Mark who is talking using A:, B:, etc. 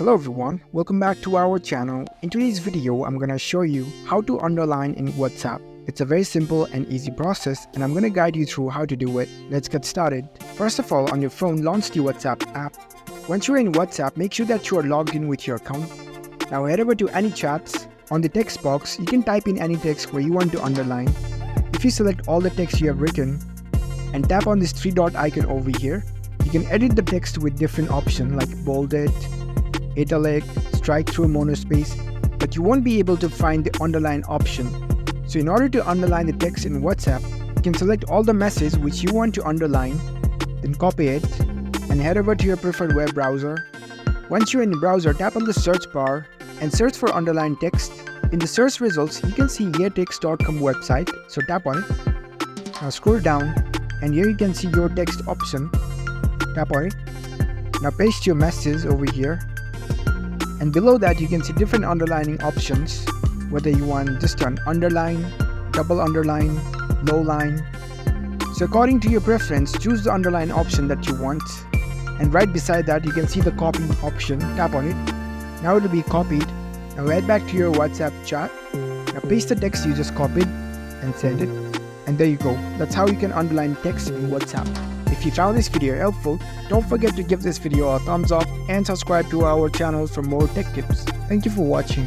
A: Hello everyone, welcome back to our channel. In today's video, I'm gonna show you how to underline in WhatsApp. It's a very simple and easy process and I'm gonna guide you through how to do it. Let's get started. First of all, on your phone, launch the WhatsApp app. Once you're in WhatsApp, make sure that you are logged in with your account. Now head over to any chats. On the text box, you can type in any text where you want to underline. If you select all the text you have written and tap on this three dot icon over here, you can edit the text with different options like bolded, italic, strike through, monospace, but you won't be able to find the underline option. So in order to underline the text in WhatsApp, you can select all the messages which you want to underline, then copy it and head over to your preferred web browser. Once you're in the browser, tap on the search bar and search for underlined text. In the search results, you can see yourtext.com website, so tap on it. Now scroll down and here you can see your text option. Tap on it. Now paste your messages over here. And below that you can see different underlining options, whether you want just an underline, double underline, low line. So according to your preference, choose the underline option that you want. And right beside that you can see the copy option. Tap on it. Now it will be copied. Now head back to your WhatsApp chat. Now paste the text you just copied and send it. And there you go. That's how you can underline text in WhatsApp. If you found this video helpful, don't forget to give this video a thumbs up and subscribe to our channel for more tech tips. Thank you for watching.